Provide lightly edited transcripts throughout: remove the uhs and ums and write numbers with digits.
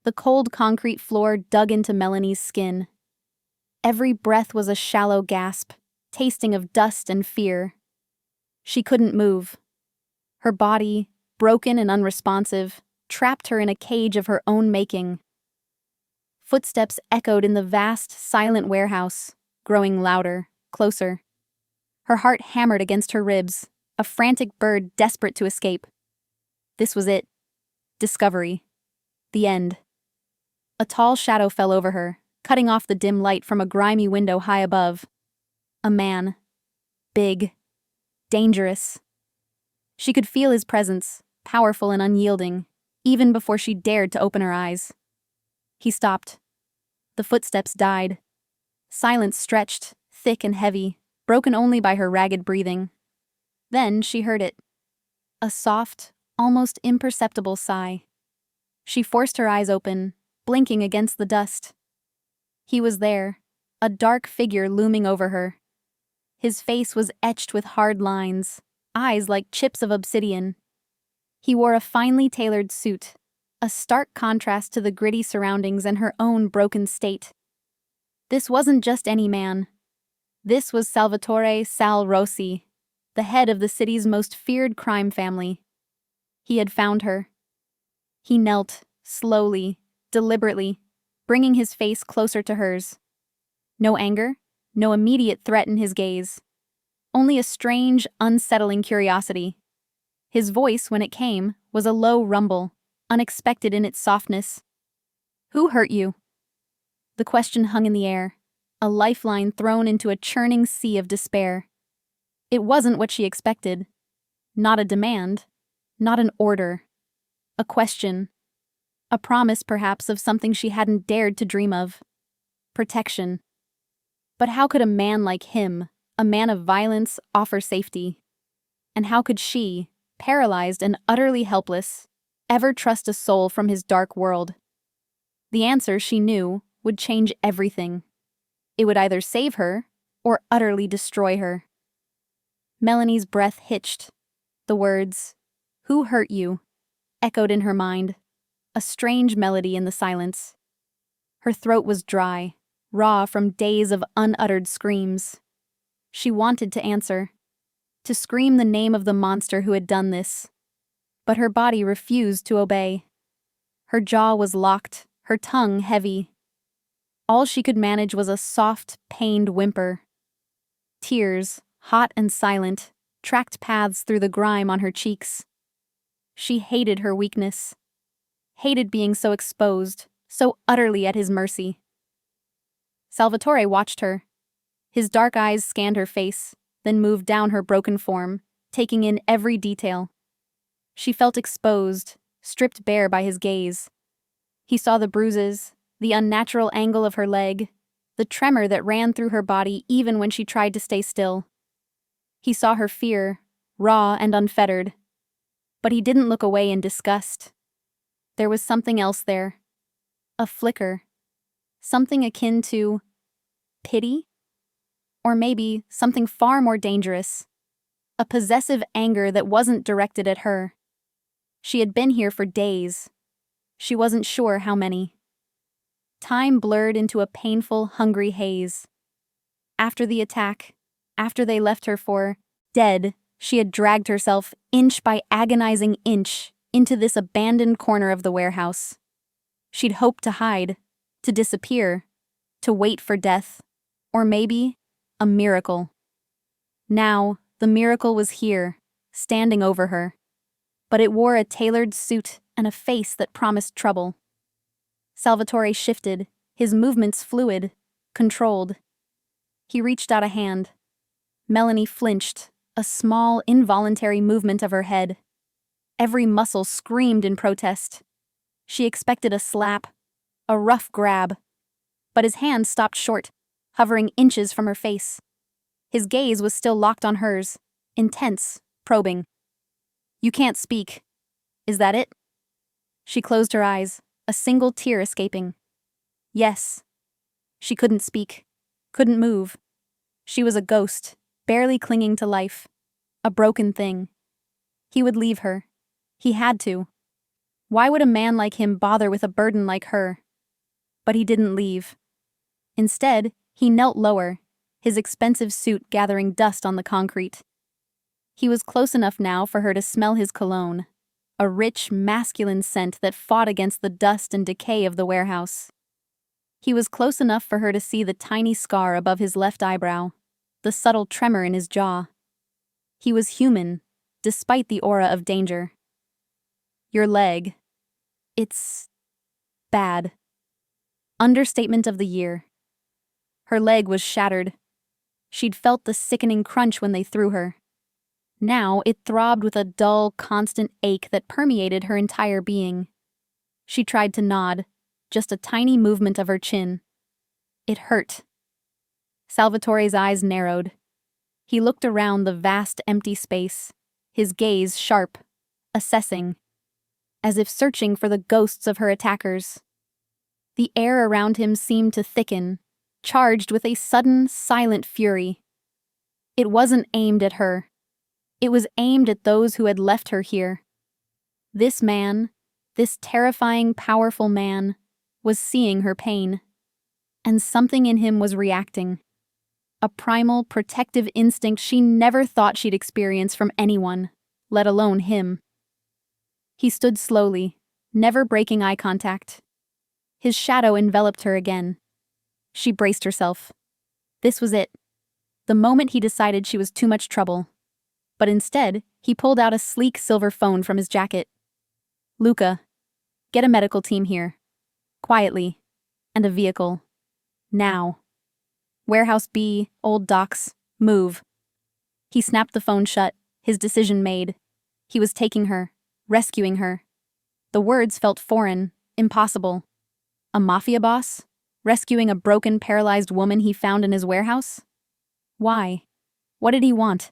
The cold concrete floor dug into Melanie's skin. Every breath was a shallow gasp, tasting of dust and fear. She couldn't move. Her body, broken and unresponsive, trapped her in a cage of her own making. Footsteps echoed in the vast, silent warehouse, growing louder, closer. Her heart hammered against her ribs, a frantic bird desperate to escape. This was it. Discovery. The end. A tall shadow fell over her, cutting off the dim light from a grimy window high above. A man. Big. Dangerous. She could feel his presence, powerful and unyielding, even before she dared to open her eyes. He stopped. The footsteps died. Silence stretched, thick and heavy, broken only by her ragged breathing. Then she heard it. A soft, almost imperceptible sigh. She forced her eyes open, blinking against the dust. He was there, a dark figure looming over her. His face was etched with hard lines, eyes like chips of obsidian. He wore a finely tailored suit, a stark contrast to the gritty surroundings and her own broken state. This wasn't just any man. This was Salvatore Sal Rossi, the head of the city's most feared crime family. He had found her. He knelt, slowly, deliberately, bringing his face closer to hers. No anger, no immediate threat in his gaze. Only a strange, unsettling curiosity. His voice, when it came, was a low rumble, unexpected in its softness. "Who hurt you?" The question hung in the air, a lifeline thrown into a churning sea of despair. It wasn't what she expected. Not a demand, not an order. A question. A promise, perhaps, of something she hadn't dared to dream of. Protection. But how could a man like him, a man of violence, offer safety? And how could she, paralyzed and utterly helpless, ever trust a soul from his dark world? The answer, she knew, would change everything. It would either save her or utterly destroy her. Melanie's breath hitched. The words, "Who hurt you?" echoed in her mind, a strange melody in the silence. Her throat was dry, raw from days of unuttered screams. She wanted to answer, to scream the name of the monster who had done this. But her body refused to obey. Her jaw was locked, her tongue heavy. All she could manage was a soft, pained whimper. Tears, hot and silent, tracked paths through the grime on her cheeks. She hated her weakness. Hated being so exposed, so utterly at his mercy. Salvatore watched her. His dark eyes scanned her face, then moved down her broken form, taking in every detail. She felt exposed, stripped bare by his gaze. He saw the bruises, the unnatural angle of her leg, the tremor that ran through her body even when she tried to stay still. He saw her fear, raw and unfettered. But he didn't look away in disgust. There was something else there. A flicker. Something akin to pity? Or maybe something far more dangerous. A possessive anger that wasn't directed at her. She had been here for days. She wasn't sure how many. Time blurred into a painful, hungry haze. After the attack, after they left her for dead, she had dragged herself, inch by agonizing inch, into this abandoned corner of the warehouse. She'd hoped to hide, to disappear, to wait for death, or maybe a miracle. Now, the miracle was here, standing over her. But it wore a tailored suit and a face that promised trouble. Salvatore shifted, his movements fluid, controlled. He reached out a hand. Melanie flinched, a small, involuntary movement of her head. Every muscle screamed in protest. She expected a slap, a rough grab. But his hand stopped short, hovering inches from her face. His gaze was still locked on hers, intense, probing. "You can't speak. Is that it?" She closed her eyes, a single tear escaping. Yes. She couldn't speak, couldn't move. She was a ghost, barely clinging to life. A broken thing. He would leave her. He had to. Why would a man like him bother with a burden like her? But he didn't leave. Instead, he knelt lower, his expensive suit gathering dust on the concrete. He was close enough now for her to smell his cologne, a rich, masculine scent that fought against the dust and decay of the warehouse. He was close enough for her to see the tiny scar above his left eyebrow, the subtle tremor in his jaw. He was human, despite the aura of danger. Your leg. It's bad. Understatement of the year. Her leg was shattered. She'd felt the sickening crunch when they threw her. Now it throbbed with a dull, constant ache that permeated her entire being. She tried to nod, just a tiny movement of her chin. It hurt. Salvatore's eyes narrowed. He looked around the vast, empty space, his gaze sharp, assessing, as if searching for the ghosts of her attackers. The air around him seemed to thicken, charged with a sudden, silent fury. It wasn't aimed at her. It was aimed at those who had left her here. This man, this terrifying, powerful man, was seeing her pain. And something in him was reacting. A primal, protective instinct she never thought she'd experience from anyone, let alone him. He stood slowly, never breaking eye contact. His shadow enveloped her again. She braced herself. This was it. The moment he decided she was too much trouble. But instead, he pulled out a sleek silver phone from his jacket. Luca, get a medical team here. Quietly. And a vehicle. Now. Warehouse B, old docks, move. He snapped the phone shut, his decision made. He was taking her, rescuing her. The words felt foreign, impossible. A mafia boss? Rescuing a broken, paralyzed woman he found in his warehouse? Why? What did he want?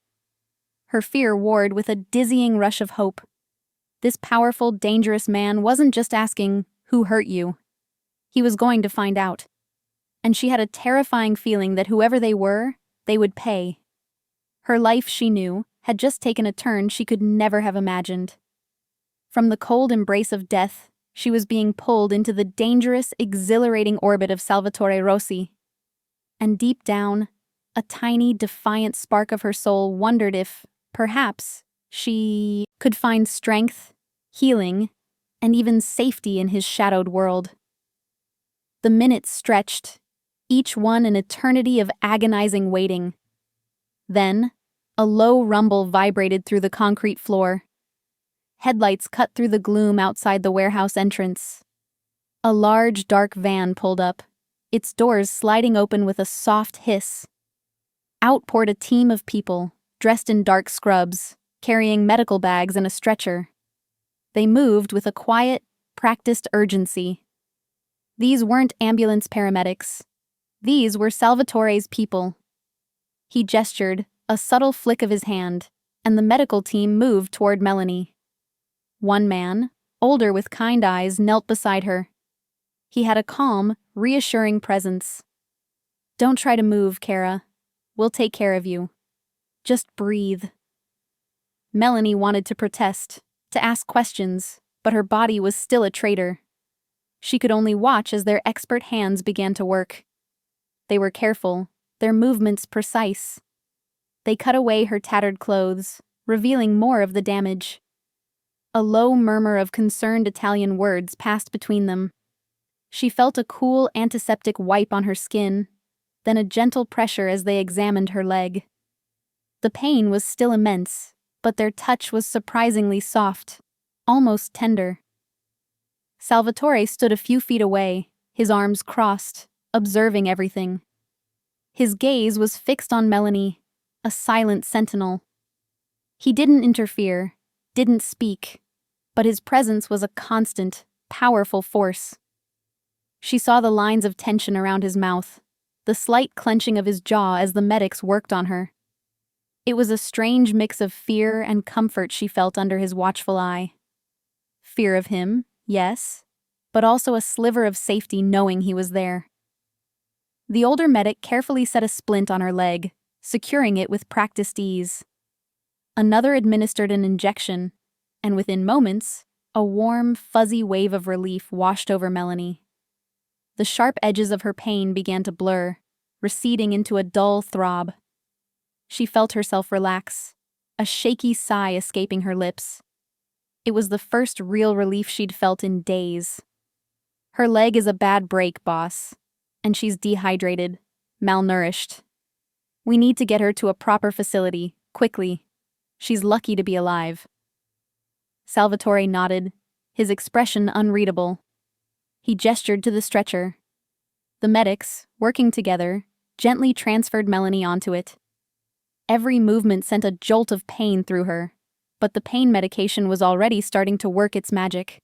Her fear warred with a dizzying rush of hope. This powerful, dangerous man wasn't just asking, "Who hurt you?" He was going to find out. And she had a terrifying feeling that whoever they were, they would pay. Her life, she knew, had just taken a turn she could never have imagined. From the cold embrace of death, she was being pulled into the dangerous, exhilarating orbit of Salvatore Rossi. And deep down, a tiny, defiant spark of her soul wondered if, perhaps, she could find strength, healing, and even safety in his shadowed world. The minutes stretched, each one an eternity of agonizing waiting. Then, a low rumble vibrated through the concrete floor. Headlights cut through the gloom outside the warehouse entrance. A large, dark van pulled up, its doors sliding open with a soft hiss. Out poured a team of people, dressed in dark scrubs, carrying medical bags and a stretcher. They moved with a quiet, practiced urgency. These weren't ambulance paramedics. These were Salvatore's people. He gestured, a subtle flick of his hand, and the medical team moved toward Melanie. One man, older with kind eyes, knelt beside her. He had a calm, reassuring presence. "Don't try to move, Kara. We'll take care of you. Just breathe." Melanie wanted to protest, to ask questions, but her body was still a traitor. She could only watch as their expert hands began to work. They were careful, their movements precise. They cut away her tattered clothes, revealing more of the damage. A low murmur of concerned Italian words passed between them. She felt a cool antiseptic wipe on her skin, then a gentle pressure as they examined her leg. The pain was still immense, but their touch was surprisingly soft, almost tender. Salvatore stood a few feet away, his arms crossed, observing everything. His gaze was fixed on Melanie, a silent sentinel. He didn't interfere, didn't speak, but his presence was a constant, powerful force. She saw the lines of tension around his mouth, the slight clenching of his jaw as the medics worked on her. It was a strange mix of fear and comfort she felt under his watchful eye. Fear of him, yes, but also a sliver of safety knowing he was there. The older medic carefully set a splint on her leg, securing it with practiced ease. Another administered an injection, and within moments, A warm, fuzzy wave of relief washed over Melanie. The sharp edges of her pain began to blur, receding into a dull throb. She felt herself relax, a shaky sigh escaping her lips. It was the first real relief she'd felt in days. Her leg is a bad break, boss, and she's dehydrated, malnourished. We need to get her to a proper facility, quickly. She's lucky to be alive. Salvatore nodded, his expression unreadable. He gestured to the stretcher. The medics, working together, gently transferred Melanie onto it. Every movement sent a jolt of pain through her, but the pain medication was already starting to work its magic.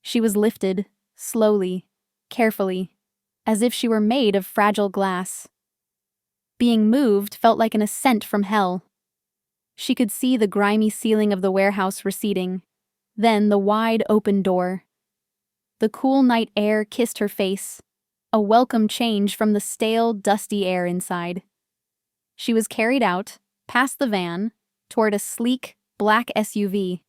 She was lifted, slowly, carefully, as if she were made of fragile glass. Being moved felt like an ascent from hell. She could see the grimy ceiling of the warehouse receding, then the wide open door. The cool night air kissed her face, a welcome change from the stale, dusty air inside. She was carried out, past the van, toward a sleek, black SUV.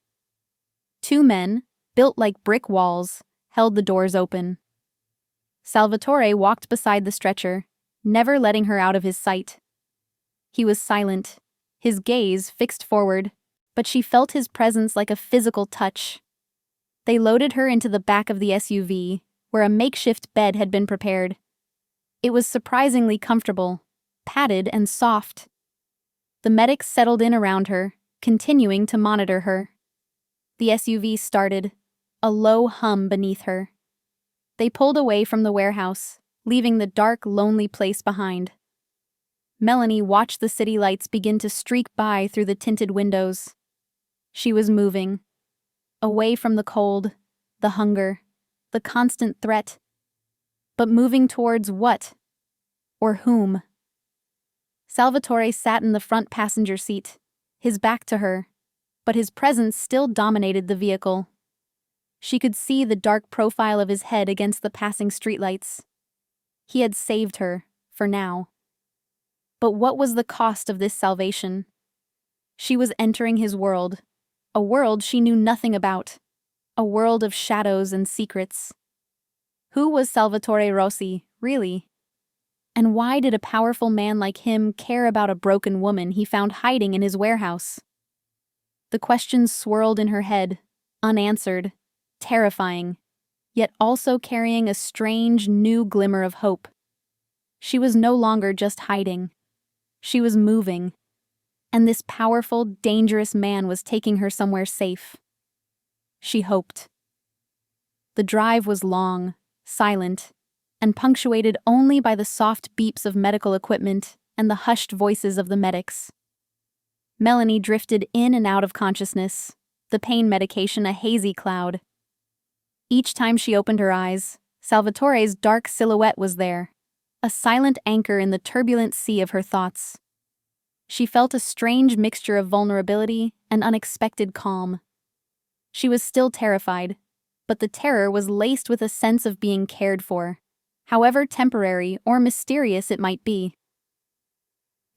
Two men, built like brick walls, held the doors open. Salvatore walked beside the stretcher, never letting her out of his sight. He was silent, his gaze fixed forward, but she felt his presence like a physical touch. They loaded her into the back of the SUV, where a makeshift bed had been prepared. It was surprisingly comfortable, padded and soft. The medics settled in around her, continuing to monitor her. The SUV started, a low hum beneath her. They pulled away from the warehouse, leaving the dark, lonely place behind. Melanie watched the city lights begin to streak by through the tinted windows. She was moving, away from the cold, the hunger, the constant threat. But moving towards what? Or whom? Salvatore sat in the front passenger seat, his back to her, but his presence still dominated the vehicle. She could see the dark profile of his head against the passing streetlights. He had saved her, for now. But what was the cost of this salvation? She was entering his world, a world she knew nothing about, a world of shadows and secrets. Who was Salvatore Rossi, really? And why did a powerful man like him care about a broken woman he found hiding in his warehouse? The questions swirled in her head, unanswered, terrifying, yet also carrying a strange, new glimmer of hope. She was no longer just hiding. She was moving, and this powerful, dangerous man was taking her somewhere safe. She hoped. The drive was long, silent, and punctuated only by the soft beeps of medical equipment and the hushed voices of the medics. Melanie drifted in and out of consciousness, the pain medication a hazy cloud. Each time she opened her eyes, Salvatore's dark silhouette was there, a silent anchor in the turbulent sea of her thoughts. She felt a strange mixture of vulnerability and unexpected calm. She was still terrified, but the terror was laced with a sense of being cared for, however temporary or mysterious it might be.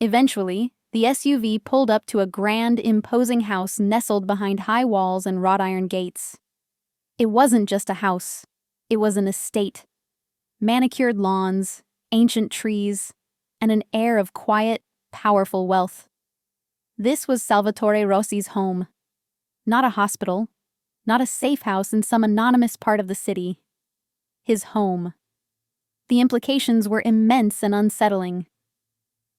Eventually, the SUV pulled up to a grand, imposing house nestled behind high walls and wrought iron gates. It wasn't just a house, it was an estate. Manicured lawns, ancient trees, and an air of quiet, powerful wealth. This was Salvatore Rossi's home. Not a hospital, not a safe house in some anonymous part of the city. His home. The implications were immense and unsettling.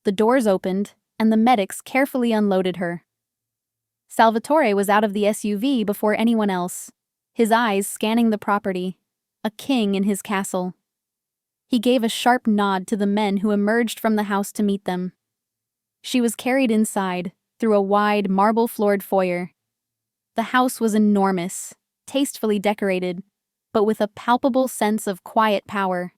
The doors opened, and the medics carefully unloaded her. Salvatore was out of the SUV before anyone else, his eyes scanning the property, a king in his castle. He gave a sharp nod to the men who emerged from the house to meet them. She was carried inside, through a wide, marble-floored foyer. The house was enormous, tastefully decorated, but with a palpable sense of quiet power.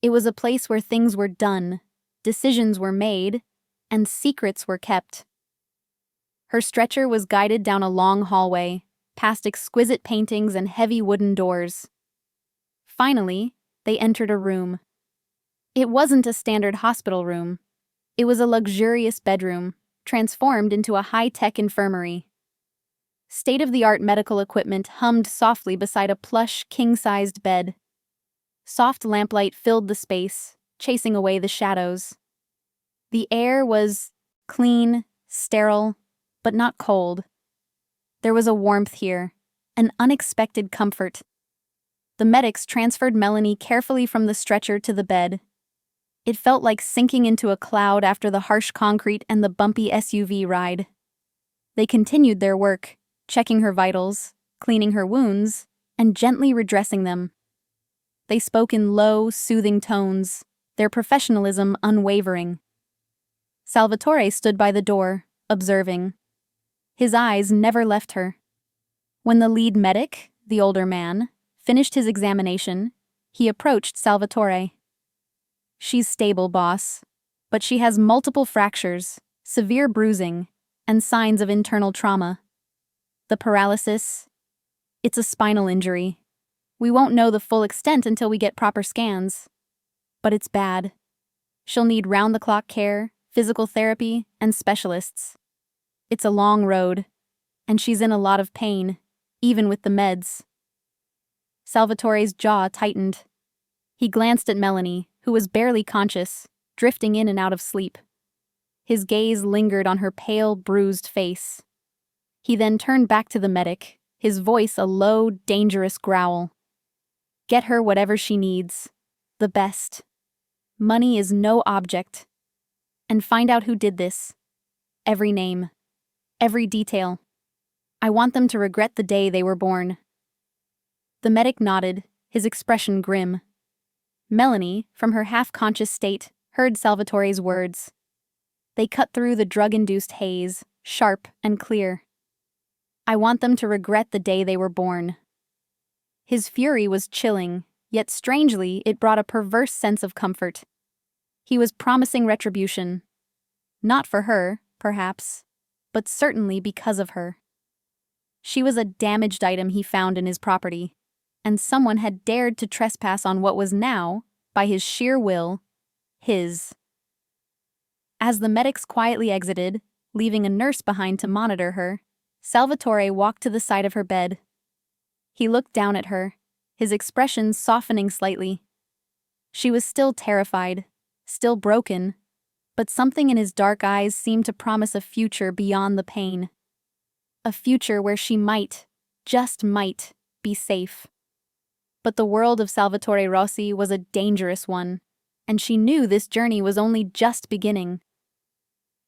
It was a place where things were done, decisions were made, and secrets were kept. Her stretcher was guided down a long hallway, past exquisite paintings and heavy wooden doors. Finally, they entered a room. It wasn't a standard hospital room. It was a luxurious bedroom, transformed into a high-tech infirmary. State-of-the-art medical equipment hummed softly beside a plush, king-sized bed. Soft lamplight filled the space, chasing away the shadows. The air was clean, sterile, but not cold. There was a warmth here, an unexpected comfort. The medics transferred Melanie carefully from the stretcher to the bed. It felt like sinking into a cloud after the harsh concrete and the bumpy SUV ride. They continued their work, checking her vitals, cleaning her wounds, and gently redressing them. They spoke in low, soothing tones, their professionalism unwavering. Salvatore stood by the door, observing. His eyes never left her. When the lead medic, the older man, finished his examination, he approached Salvatore. "She's stable, boss, but she has multiple fractures, severe bruising, and signs of internal trauma. The paralysis, it's a spinal injury. We won't know the full extent until we get proper scans. But it's bad. She'll need round-the-clock care, physical therapy, and specialists. It's a long road, and she's in a lot of pain, even with the meds." Salvatore's jaw tightened. He glanced at Melanie, who was barely conscious, drifting in and out of sleep. His gaze lingered on her pale, bruised face. He then turned back to the medic, his voice a low, dangerous growl. "Get her whatever she needs. The best. Money is no object. And find out who did this. Every name. Every detail. I want them to regret the day they were born." The medic nodded, his expression grim. Melanie, from her half-conscious state, heard Salvatore's words. They cut through the drug-induced haze, sharp and clear. "I want them to regret the day they were born." His fury was chilling, yet strangely it brought a perverse sense of comfort. He was promising retribution. Not for her, perhaps, but certainly because of her. She was a damaged item he found in his property, and someone had dared to trespass on what was now, by his sheer will, his. As the medics quietly exited, leaving a nurse behind to monitor her, Salvatore walked to the side of her bed. He looked down at her, his expression softening slightly. She was still terrified, still broken, but something in his dark eyes seemed to promise a future beyond the pain. A future where she might, just might, be safe. But the world of Salvatore Rossi was a dangerous one, and she knew this journey was only just beginning.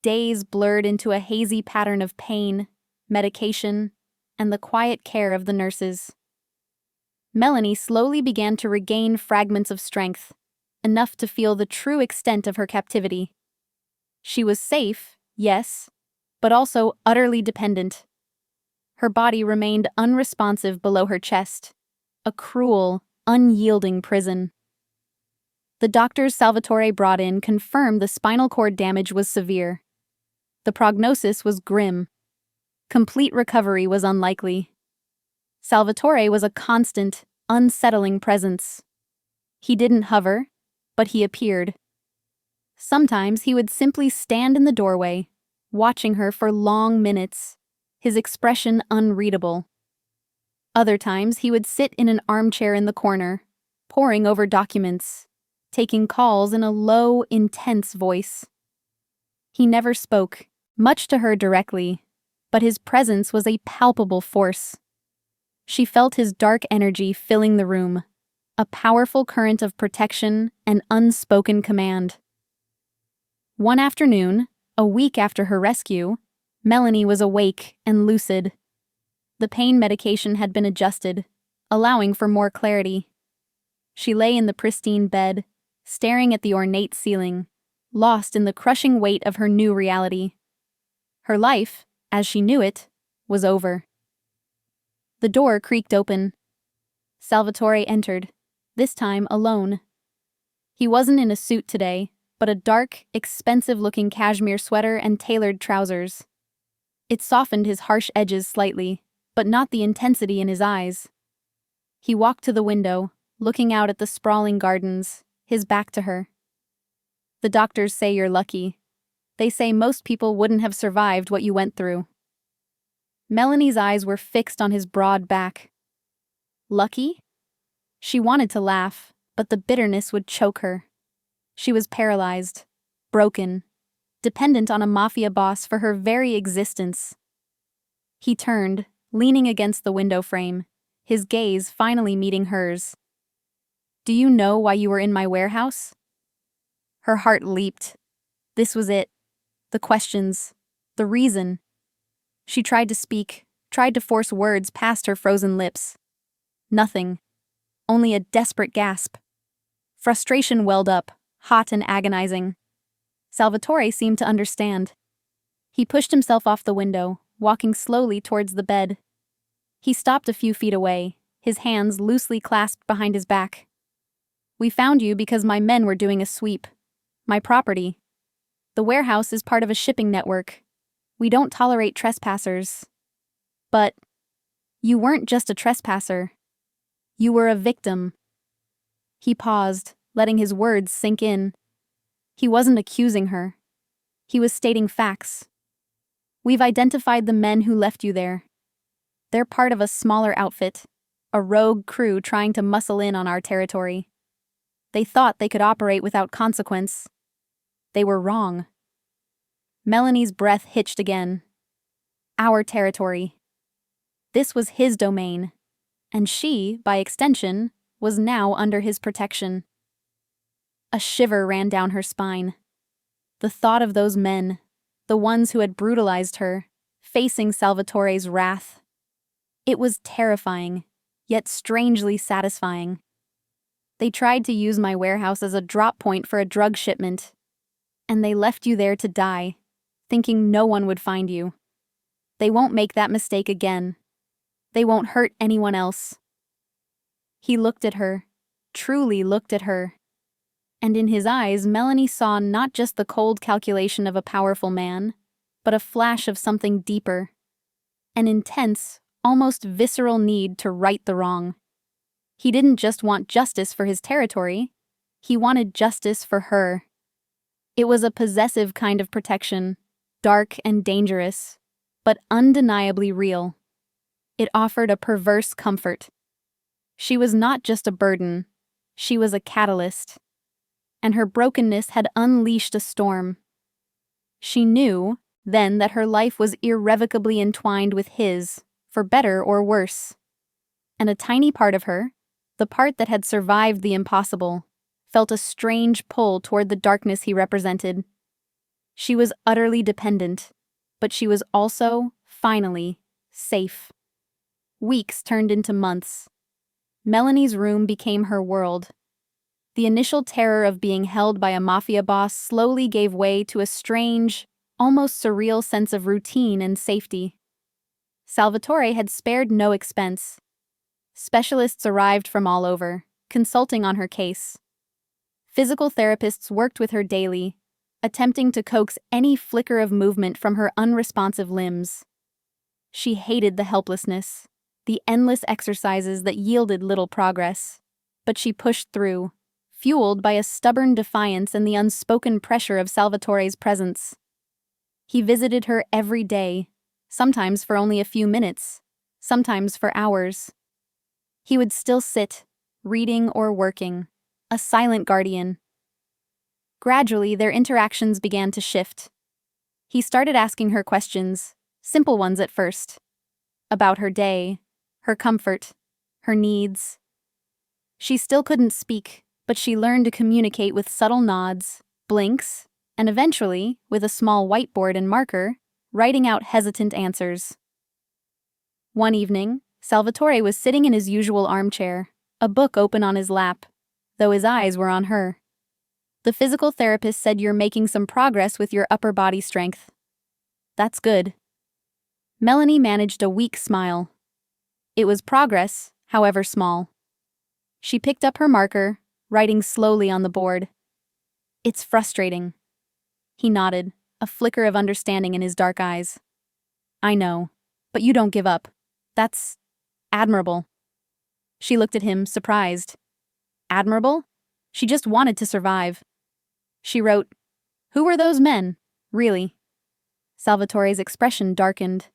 Days blurred into a hazy pattern of pain, medication, and the quiet care of the nurses. Melanie slowly began to regain fragments of strength, enough to feel the true extent of her captivity. She was safe, yes, but also utterly dependent. Her body remained unresponsive below her chest, a cruel, unyielding prison. The doctors Salvatore brought in confirmed the spinal cord damage was severe. The prognosis was grim. Complete recovery was unlikely. Salvatore was a constant, unsettling presence. He didn't hover, but he appeared. Sometimes he would simply stand in the doorway, watching her for long minutes, his expression unreadable. Other times he would sit in an armchair in the corner, poring over documents, taking calls in a low, intense voice. He never spoke, much to her directly, but his presence was a palpable force. She felt his dark energy filling the room, a powerful current of protection and unspoken command. One afternoon, a week after her rescue, Melanie was awake and lucid. The pain medication had been adjusted, allowing for more clarity. She lay in the pristine bed, staring at the ornate ceiling, lost in the crushing weight of her new reality. Her life, as she knew it, was over. The door creaked open. Salvatore entered, this time alone. He wasn't in a suit today, but a dark, expensive-looking cashmere sweater and tailored trousers. It softened his harsh edges slightly, but not the intensity in his eyes. He walked to the window, looking out at the sprawling gardens, his back to her. "The doctors say you're lucky. They say most people wouldn't have survived what you went through." Melanie's eyes were fixed on his broad back. Lucky? She wanted to laugh, but the bitterness would choke her. She was paralyzed, broken, dependent on a mafia boss for her very existence. He turned, leaning against the window frame, his gaze finally meeting hers. Do you know why you were in my warehouse? Her heart leaped. This was it. The questions. The reason. She tried to speak, tried to force words past her frozen lips. Nothing. Only a desperate gasp. Frustration welled up, hot and agonizing. Salvatore seemed to understand. He pushed himself off the window, walking slowly towards the bed. He stopped a few feet away, his hands loosely clasped behind his back. We found you because my men were doing a sweep. My property. The warehouse is part of a shipping network. We don't tolerate trespassers. But you weren't just a trespasser. You were a victim. He paused, letting his words sink in. He wasn't accusing her. He was stating facts. We've identified the men who left you there. They're part of a smaller outfit, a rogue crew trying to muscle in on our territory. They thought they could operate without consequence. They were wrong. Melanie's breath hitched again. Our territory. This was his domain, and she, by extension, was now under his protection. A shiver ran down her spine. The thought of those men, the ones who had brutalized her, facing Salvatore's wrath. It was terrifying, yet strangely satisfying. They tried to use my warehouse as a drop point for a drug shipment, and they left you there to die, thinking no one would find you. They won't make that mistake again. They won't hurt anyone else. He looked at her, truly looked at her. And in his eyes, Melanie saw not just the cold calculation of a powerful man, but a flash of something deeper. An intense, almost visceral need to right the wrong. He didn't just want justice for his territory, he wanted justice for her. It was a possessive kind of protection, dark and dangerous, but undeniably real. It offered a perverse comfort. She was not just a burden, she was a catalyst. And her brokenness had unleashed a storm. She knew, then, that her life was irrevocably entwined with his, for better or worse. And a tiny part of her, the part that had survived the impossible, felt a strange pull toward the darkness he represented. She was utterly dependent, but she was also, finally, safe. Weeks turned into months. Melanie's room became her world. The initial terror of being held by a mafia boss slowly gave way to a strange, almost surreal sense of routine and safety. Salvatore had spared no expense. Specialists arrived from all over, consulting on her case. Physical therapists worked with her daily, attempting to coax any flicker of movement from her unresponsive limbs. She hated the helplessness, the endless exercises that yielded little progress, but she pushed through, fueled by a stubborn defiance and the unspoken pressure of Salvatore's presence. He visited her every day, sometimes for only a few minutes, sometimes for hours. He would still sit, reading or working, a silent guardian. Gradually, their interactions began to shift. He started asking her questions, simple ones at first, about her day, her comfort, her needs. She still couldn't speak, but she learned to communicate with subtle nods, blinks, and eventually, with a small whiteboard and marker, writing out hesitant answers. One evening, Salvatore was sitting in his usual armchair, a book open on his lap, though his eyes were on her. The physical therapist said you're making some progress with your upper body strength. That's good. Melanie managed a weak smile. It was progress, however small. She picked up her marker, writing slowly on the board. It's frustrating. He nodded, a flicker of understanding in his dark eyes. I know, but you don't give up. That's admirable. She looked at him, surprised. Admirable? She just wanted to survive. She wrote, Who were those men, really? Salvatore's expression darkened.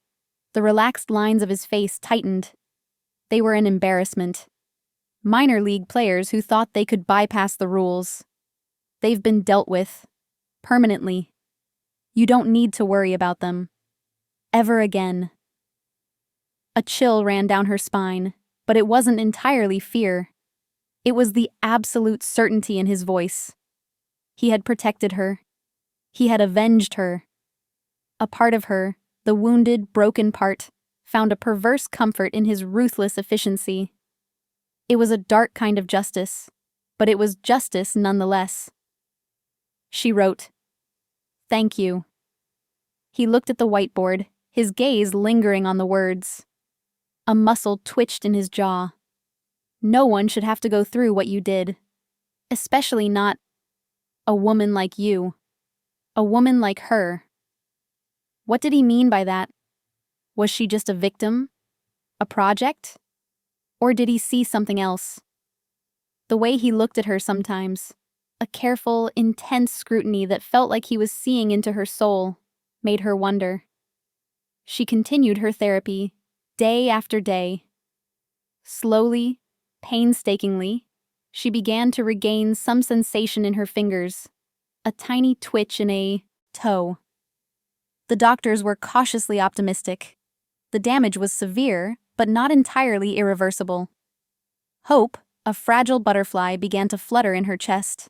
The relaxed lines of his face tightened. They were an embarrassment. Minor league players who thought they could bypass the rules. They've been dealt with. Permanently. You don't need to worry about them. Ever again. A chill ran down her spine, but it wasn't entirely fear. It was the absolute certainty in his voice. He had protected her. He had avenged her. A part of her, the wounded, broken part, found a perverse comfort in his ruthless efficiency. It was a dark kind of justice, but it was justice nonetheless. She wrote, "Thank you." He looked at the whiteboard, his gaze lingering on the words. A muscle twitched in his jaw. No one should have to go through what you did. Especially not a woman like you. A woman like her. What did he mean by that? Was she just a victim? A project? Or did he see something else? The way he looked at her sometimes, a careful, intense scrutiny that felt like he was seeing into her soul, made her wonder. She continued her therapy, day after day. Slowly, painstakingly, she began to regain some sensation in her fingers, a tiny twitch in a toe. The doctors were cautiously optimistic. The damage was severe, but not entirely irreversible. Hope, a fragile butterfly, began to flutter in her chest.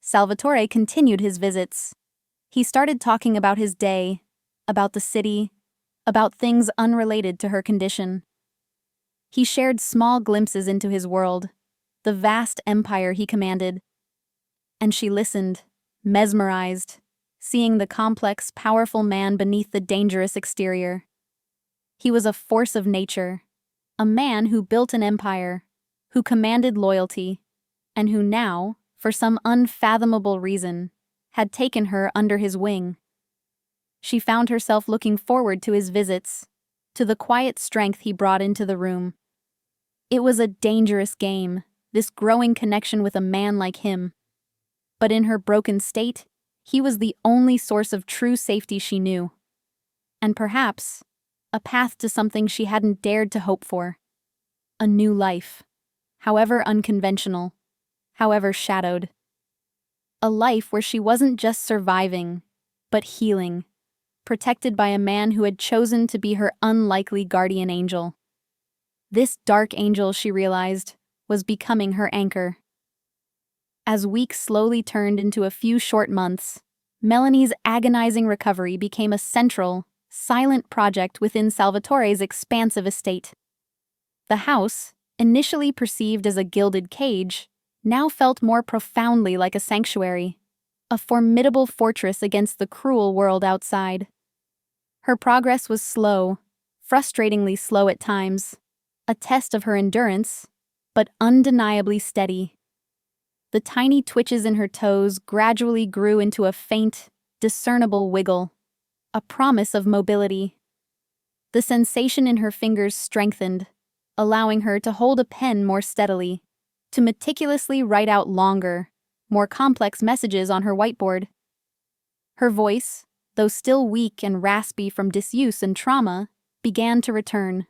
Salvatore continued his visits. He started talking about his day, about the city, about things unrelated to her condition. He shared small glimpses into his world, the vast empire he commanded. And she listened, mesmerized, seeing the complex, powerful man beneath the dangerous exterior. He was a force of nature, a man who built an empire, who commanded loyalty, and who now, for some unfathomable reason, had taken her under his wing. She found herself looking forward to his visits, to the quiet strength he brought into the room. It was a dangerous game, this growing connection with a man like him. But in her broken state, he was the only source of true safety she knew. And perhaps, a path to something she hadn't dared to hope for. A new life, however unconventional, however shadowed. A life where she wasn't just surviving, but healing, protected by a man who had chosen to be her unlikely guardian angel. This dark angel, she realized, was becoming her anchor. As weeks slowly turned into a few short months, Melanie's agonizing recovery became a central, silent project within Salvatore's expansive estate. The house, initially perceived as a gilded cage, now felt more profoundly like a sanctuary, a formidable fortress against the cruel world outside. Her progress was slow, frustratingly slow at times, a test of her endurance, but undeniably steady. The tiny twitches in her toes gradually grew into a faint, discernible wiggle, a promise of mobility. The sensation in her fingers strengthened, allowing her to hold a pen more steadily, to meticulously write out longer, more complex messages on her whiteboard. Her voice, though still weak and raspy from disuse and trauma, began to return.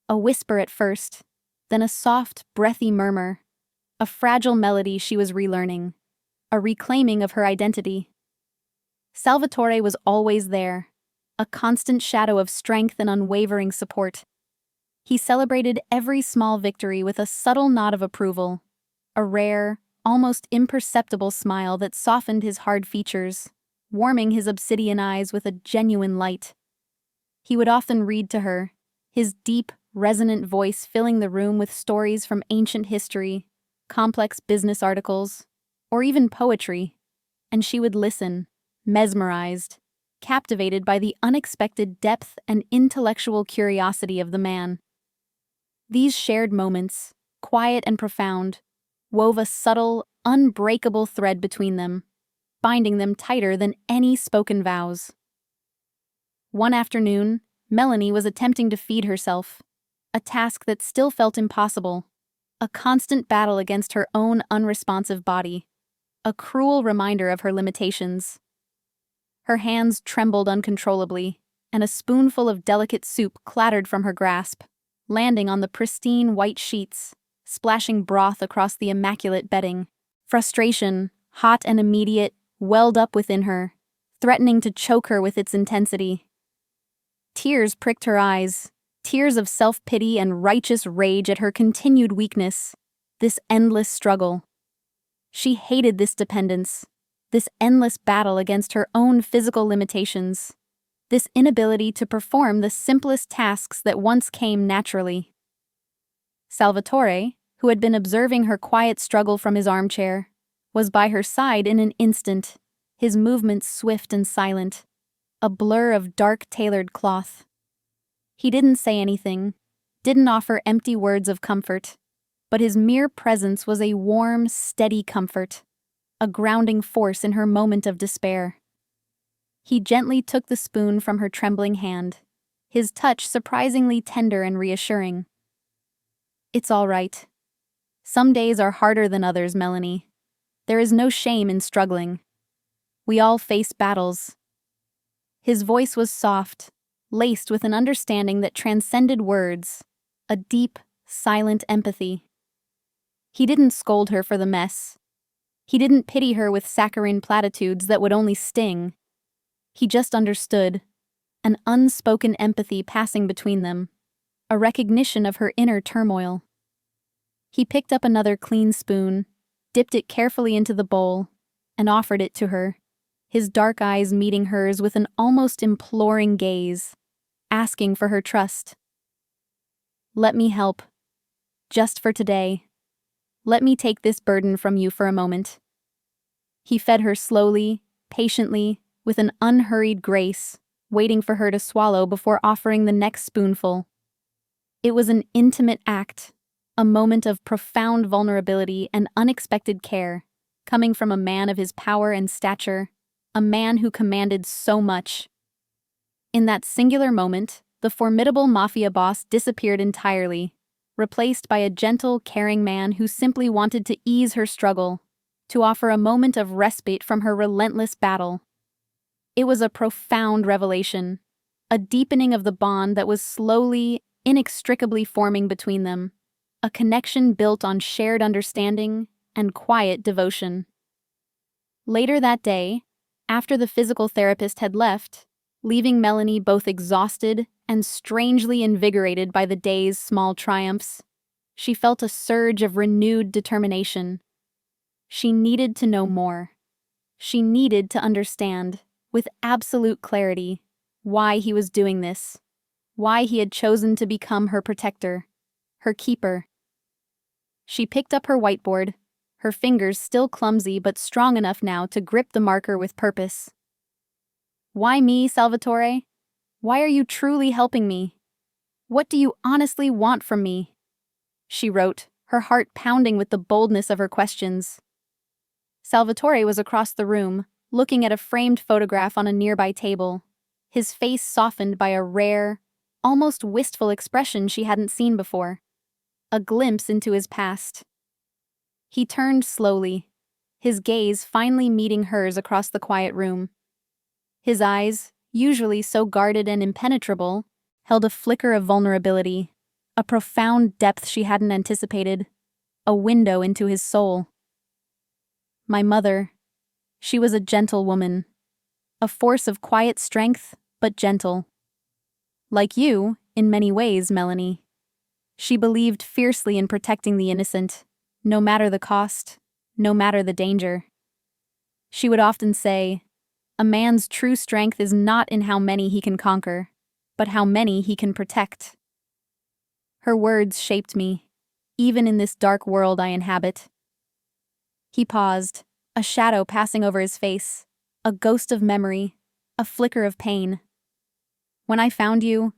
A whisper at first, then a soft, breathy murmur, a fragile melody she was relearning, a reclaiming of her identity. Salvatore was always there, a constant shadow of strength and unwavering support. He celebrated every small victory with a subtle nod of approval, a rare, almost imperceptible smile that softened his hard features, warming his obsidian eyes with a genuine light. He would often read to her, his deep, resonant voice filling the room with stories from ancient history, complex business articles, or even poetry, and she would listen, mesmerized, captivated by the unexpected depth and intellectual curiosity of the man. These shared moments, quiet and profound, wove a subtle, unbreakable thread between them, binding them tighter than any spoken vows. One afternoon, Melanie was attempting to feed herself, a task that still felt impossible, a constant battle against her own unresponsive body, a cruel reminder of her limitations. Her hands trembled uncontrollably, and a spoonful of delicate soup clattered from her grasp, landing on the pristine white sheets, splashing broth across the immaculate bedding. Frustration, hot and immediate, welled up within her, threatening to choke her with its intensity. Tears pricked her eyes, tears of self-pity and righteous rage at her continued weakness, this endless struggle. She hated this dependence, this endless battle against her own physical limitations, this inability to perform the simplest tasks that once came naturally. Salvatore, who had been observing her quiet struggle from his armchair, was by her side in an instant, his movements swift and silent, a blur of dark-tailored cloth. He didn't say anything, didn't offer empty words of comfort, but his mere presence was a warm, steady comfort, a grounding force in her moment of despair. He gently took the spoon from her trembling hand, his touch surprisingly tender and reassuring. "It's all right. Some days are harder than others, Melanie. There is no shame in struggling. We all face battles." His voice was soft, laced with an understanding that transcended words, a deep, silent empathy. He didn't scold her for the mess. He didn't pity her with saccharine platitudes that would only sting. He just understood, an unspoken empathy passing between them, a recognition of her inner turmoil. He picked up another clean spoon, dipped it carefully into the bowl, and offered it to her, his dark eyes meeting hers with an almost imploring gaze, asking for her trust. "Let me help. Just for today. Let me take this burden from you for a moment." He fed her slowly, patiently, with an unhurried grace, waiting for her to swallow before offering the next spoonful. It was an intimate act, a moment of profound vulnerability and unexpected care, coming from a man of his power and stature, a man who commanded so much. In that singular moment, the formidable Mafia boss disappeared entirely, replaced by a gentle, caring man who simply wanted to ease her struggle, to offer a moment of respite from her relentless battle. It was a profound revelation, a deepening of the bond that was slowly, inextricably forming between them, a connection built on shared understanding and quiet devotion. Later that day, after the physical therapist had left, leaving Melanie both exhausted and strangely invigorated by the day's small triumphs, she felt a surge of renewed determination. She needed to know more. She needed to understand, with absolute clarity, why he was doing this, why he had chosen to become her protector, her keeper. She picked up her whiteboard, her fingers still clumsy but strong enough now to grip the marker with purpose. "Why me, Salvatore? Why are you truly helping me? What do you honestly want from me?" she wrote, her heart pounding with the boldness of her questions. Salvatore was across the room, looking at a framed photograph on a nearby table, his face softened by a rare, almost wistful expression she hadn't seen before, a glimpse into his past. He turned slowly, his gaze finally meeting hers across the quiet room. His eyes, usually so guarded and impenetrable, held a flicker of vulnerability, a profound depth she hadn't anticipated, a window into his soul. "My mother, she was a gentle woman, a force of quiet strength, but gentle. Like you, in many ways, Melanie. She believed fiercely in protecting the innocent, no matter the cost, no matter the danger. She would often say, 'A man's true strength is not in how many he can conquer, but how many he can protect.' Her words shaped me, even in this dark world I inhabit." He paused, a shadow passing over his face, a ghost of memory, a flicker of pain. "When I found you,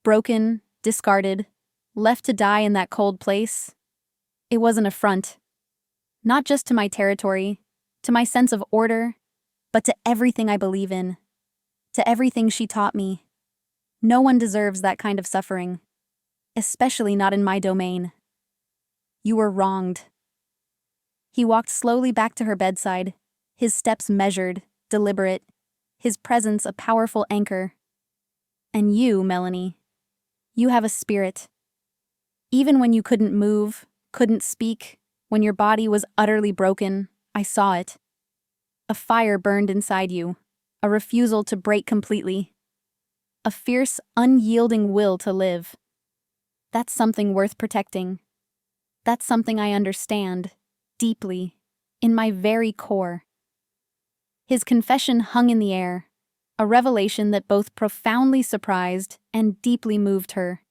broken, discarded, left to die in that cold place, it was an affront. Not just to my territory, to my sense of order, but to everything I believe in, to everything she taught me. No one deserves that kind of suffering, especially not in my domain. You were wronged." He walked slowly back to her bedside, his steps measured, deliberate, his presence a powerful anchor. And you, Melanie, you have a spirit. Even when you couldn't move, couldn't speak, when your body was utterly broken, I saw it. A fire burned inside you, a refusal to break completely, a fierce, unyielding will to live. That's something worth protecting. That's something I understand, deeply, in my very core. His confession hung in the air, a revelation that both profoundly surprised and deeply moved her.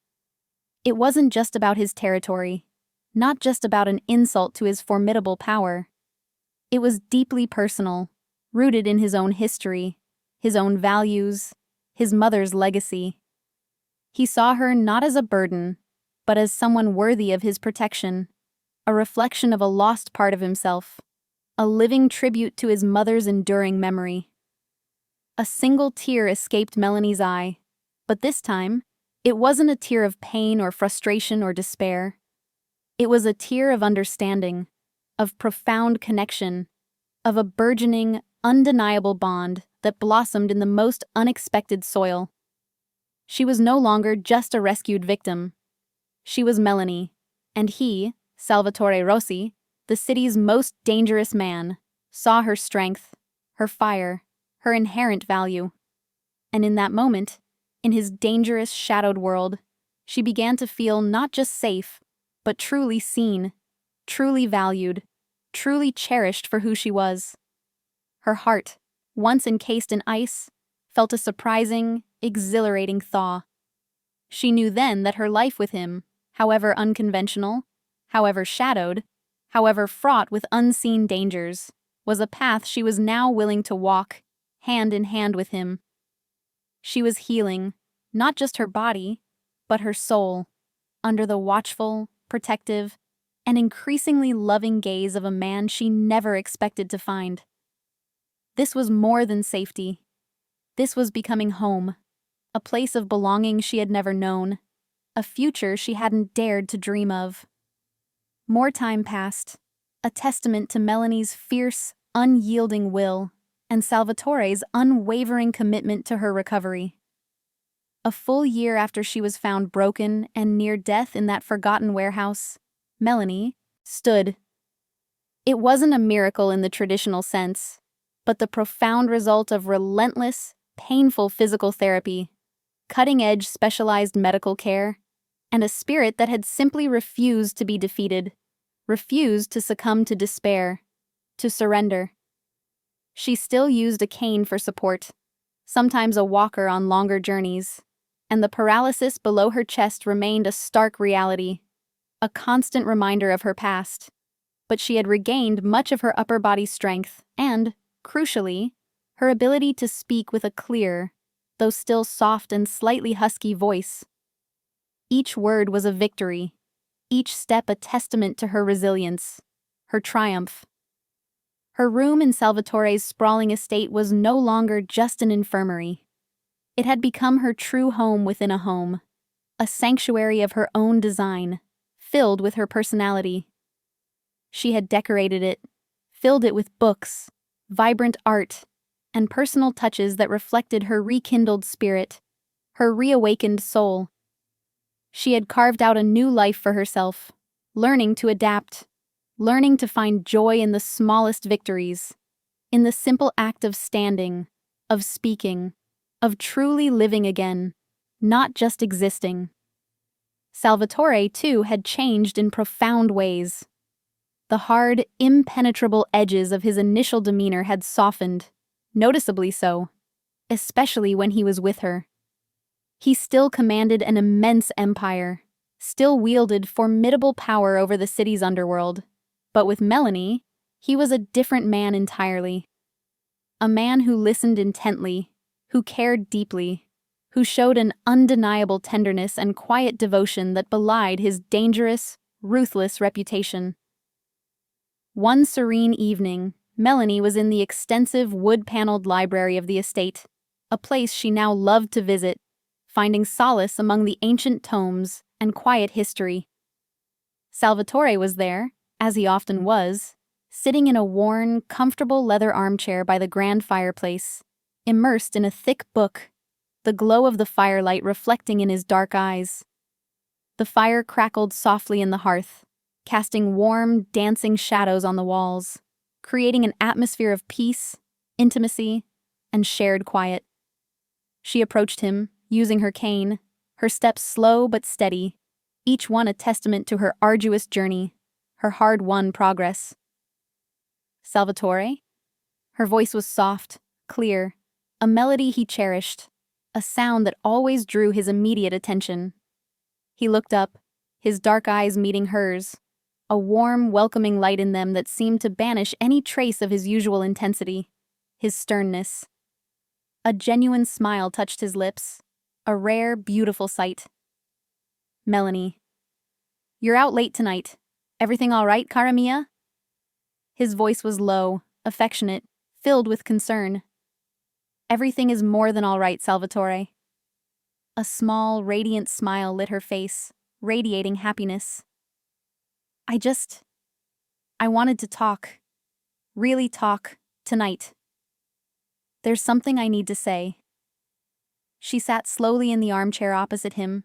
It wasn't just about his territory, not just about an insult to his formidable power. It was deeply personal, rooted in his own history, his own values, his mother's legacy. He saw her not as a burden, but as someone worthy of his protection, a reflection of a lost part of himself, a living tribute to his mother's enduring memory. A single tear escaped Melanie's eye, but this time, it wasn't a tear of pain or frustration or despair. It was a tear of understanding, of profound connection, of a burgeoning, undeniable bond that blossomed in the most unexpected soil. She was no longer just a rescued victim. She was Melanie, and he, Salvatore Rossi, the city's most dangerous man, saw her strength, her fire, her inherent value. And in that moment, in his dangerous, shadowed world, she began to feel not just safe, but truly seen, truly valued, truly cherished for who she was. Her heart, once encased in ice, felt a surprising, exhilarating thaw. She knew then that her life with him, however unconventional, however shadowed, however fraught with unseen dangers, was a path she was now willing to walk, hand in hand with him. She was healing, not just her body, but her soul, under the watchful, protective, and increasingly loving gaze of a man she never expected to find. This was more than safety. This was becoming home, a place of belonging she had never known, a future she hadn't dared to dream of. More time passed, a testament to Melanie's fierce, unyielding will and Salvatore's unwavering commitment to her recovery. A full year after she was found broken and near death in that forgotten warehouse, Melanie stood. It wasn't a miracle in the traditional sense, but the profound result of relentless, painful physical therapy, cutting-edge specialized medical care, and a spirit that had simply refused to be defeated, refused to succumb to despair, to surrender. She still used a cane for support, sometimes a walker on longer journeys, and the paralysis below her chest remained a stark reality, a constant reminder of her past. But she had regained much of her upper body strength and, crucially, her ability to speak with a clear, though still soft and slightly husky voice. Each word was a victory, each step a testament to her resilience, her triumph. Her room in Salvatore's sprawling estate was no longer just an infirmary. It had become her true home within a home, a sanctuary of her own design, filled with her personality. She had decorated it, filled it with books, vibrant art, and personal touches that reflected her rekindled spirit, her reawakened soul. She had carved out a new life for herself, learning to adapt, learning to find joy in the smallest victories, in the simple act of standing, of speaking, of truly living again, not just existing. Salvatore, too, had changed in profound ways. The hard, impenetrable edges of his initial demeanor had softened, noticeably so, especially when he was with her. He still commanded an immense empire, still wielded formidable power over the city's underworld, but with Melanie, he was a different man entirely. A man who listened intently, who cared deeply, who showed an undeniable tenderness and quiet devotion that belied his dangerous, ruthless reputation. One serene evening, Melanie was in the extensive wood-paneled library of the estate, a place she now loved to visit, finding solace among the ancient tomes and quiet history. Salvatore was there, as he often was, sitting in a worn, comfortable leather armchair by the grand fireplace, immersed in a thick book, the glow of the firelight reflecting in his dark eyes. The fire crackled softly in the hearth, casting warm, dancing shadows on the walls, creating an atmosphere of peace, intimacy, and shared quiet. She approached him, using her cane, her steps slow but steady, each one a testament to her arduous journey, her hard-won progress. "Salvatore?" Her voice was soft, clear, a melody he cherished, a sound that always drew his immediate attention. He looked up, his dark eyes meeting hers, a warm, welcoming light in them that seemed to banish any trace of his usual intensity, his sternness. A genuine smile touched his lips, a rare, beautiful sight. "Melanie. You're out late tonight. Everything all right, cara mia?" His voice was low, affectionate, filled with concern. "Everything is more than all right, Salvatore." A small, radiant smile lit her face, radiating happiness. I wanted to talk. Really talk, tonight. There's something I need to say." She sat slowly in the armchair opposite him,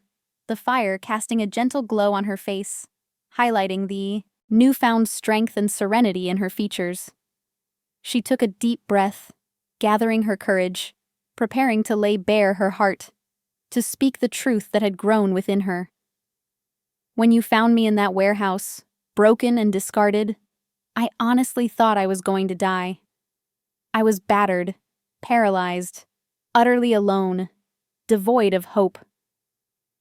the fire casting a gentle glow on her face, highlighting the newfound strength and serenity in her features. She took a deep breath, gathering her courage, preparing to lay bare her heart, to speak the truth that had grown within her. "When you found me in that warehouse, broken and discarded, I honestly thought I was going to die. I was battered, paralyzed, utterly alone, devoid of hope.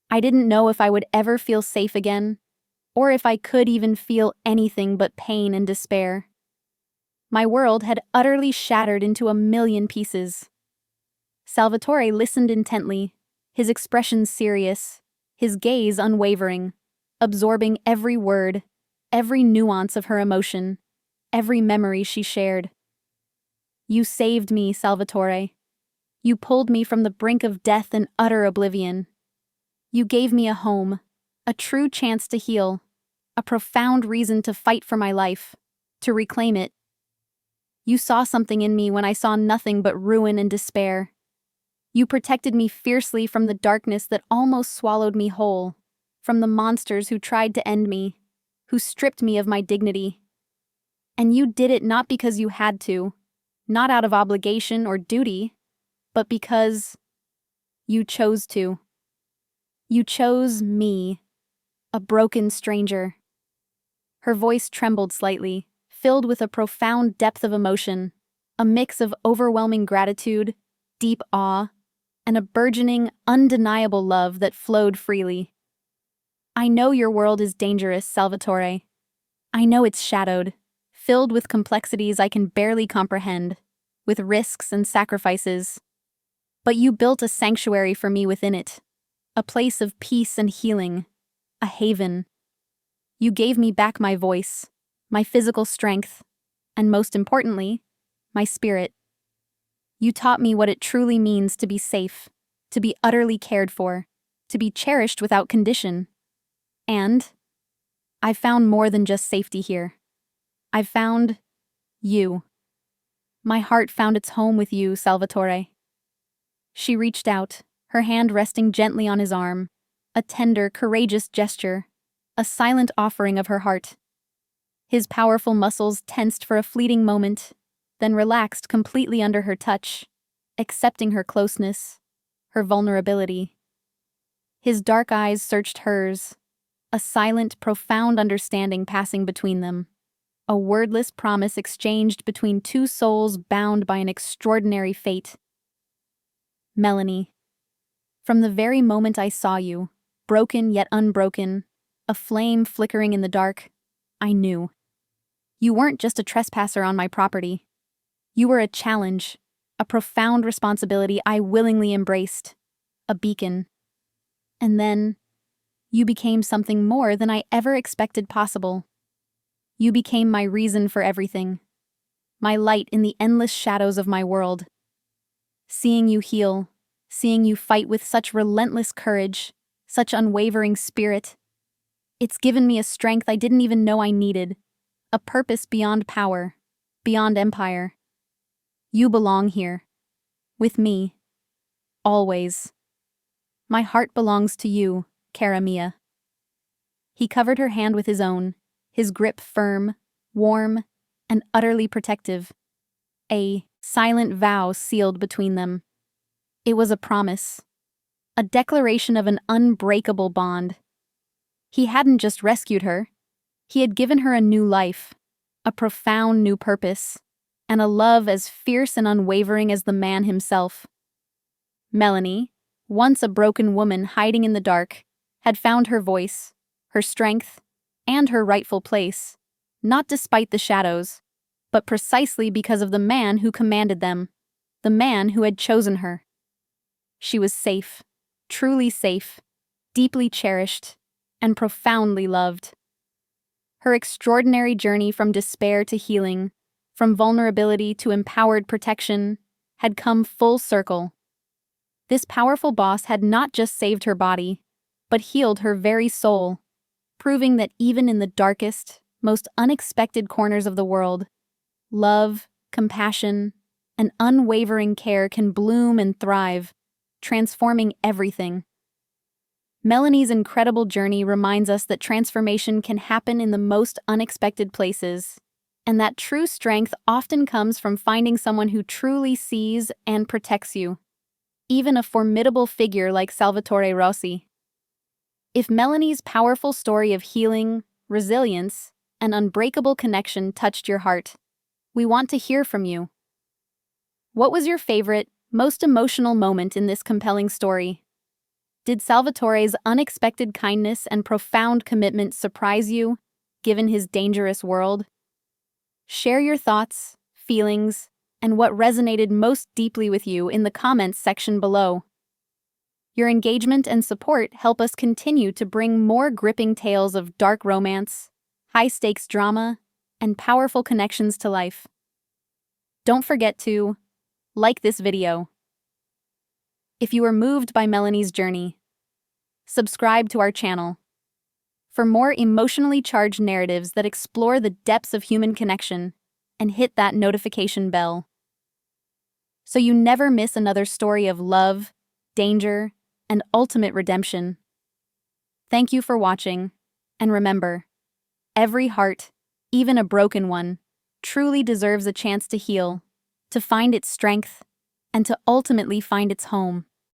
I didn't know if I would ever feel safe again, or if I could even feel anything but pain and despair. My world had utterly shattered into a million pieces." Salvatore listened intently, his expression serious, his gaze unwavering, absorbing every word, every nuance of her emotion, every memory she shared. "You saved me, Salvatore. You pulled me from the brink of death and utter oblivion. You gave me a home, a true chance to heal, a profound reason to fight for my life, to reclaim it. You saw something in me when I saw nothing but ruin and despair. You protected me fiercely from the darkness that almost swallowed me whole, from the monsters who tried to end me, who stripped me of my dignity. And you did it not because you had to, not out of obligation or duty, but because you chose to. You chose me, a broken stranger." Her voice trembled slightly, filled with a profound depth of emotion, a mix of overwhelming gratitude, deep awe, and a burgeoning, undeniable love that flowed freely. "I know your world is dangerous, Salvatore. I know it's shadowed, filled with complexities I can barely comprehend, with risks and sacrifices. But you built a sanctuary for me within it, a place of peace and healing, a haven. You gave me back my voice, my physical strength, and most importantly, my spirit. You taught me what it truly means to be safe, to be utterly cared for, to be cherished without condition. And I found more than just safety here. I found you. My heart found its home with you, Salvatore." She reached out, her hand resting gently on his arm, a tender, courageous gesture, a silent offering of her heart. His powerful muscles tensed for a fleeting moment, then relaxed completely under her touch, accepting her closeness, her vulnerability. His dark eyes searched hers, a silent, profound understanding passing between them, a wordless promise exchanged between two souls bound by an extraordinary fate. "Melanie, from the very moment I saw you, broken yet unbroken, a flame flickering in the dark, I knew. You weren't just a trespasser on my property. You were a challenge, a profound responsibility I willingly embraced, a beacon. And then, you became something more than I ever expected possible. You became my reason for everything, my light in the endless shadows of my world. Seeing you heal, seeing you fight with such relentless courage, such unwavering spirit, it's given me a strength I didn't even know I needed, a purpose beyond power, beyond empire. You belong here, with me." always. My heart belongs to you, cara mia. He covered her hand with his own, his grip firm, warm, and utterly protective. A silent vow sealed between them. It was a promise, a declaration of an unbreakable bond. He hadn't just rescued her, he had given her a new life, a profound new purpose, and a love as fierce and unwavering as the man himself. Melanie, once a broken woman hiding in the dark, had found her voice, her strength, and her rightful place, not despite the shadows, but precisely because of the man who commanded them, the man who had chosen her. She was safe, truly safe, deeply cherished, and profoundly loved. Her extraordinary journey from despair to healing, from vulnerability to empowered protection, had come full circle. This powerful boss had not just saved her body, but healed her very soul, proving that even in the darkest, most unexpected corners of the world, love, compassion, and unwavering care can bloom and thrive, transforming everything. Melanie's incredible journey reminds us that transformation can happen in the most unexpected places, and that true strength often comes from finding someone who truly sees and protects you, even a formidable figure like Salvatore Rossi. If Melanie's powerful story of healing, resilience, and unbreakable connection touched your heart, we want to hear from you. What was your favorite, most emotional moment in this compelling story? Did Salvatore's unexpected kindness and profound commitment surprise you, given his dangerous world? Share your thoughts, feelings, and what resonated most deeply with you in the comments section below. Your engagement and support help us continue to bring more gripping tales of dark romance, high-stakes drama, and powerful connections to life. Don't forget to like this video. If you were moved by Melanie's journey, subscribe to our channel for more emotionally charged narratives that explore the depths of human connection, and hit that notification bell so you never miss another story of love, danger, and ultimate redemption. Thank you for watching, and remember, every heart, even a broken one, truly deserves a chance to heal, to find its strength, and to ultimately find its home.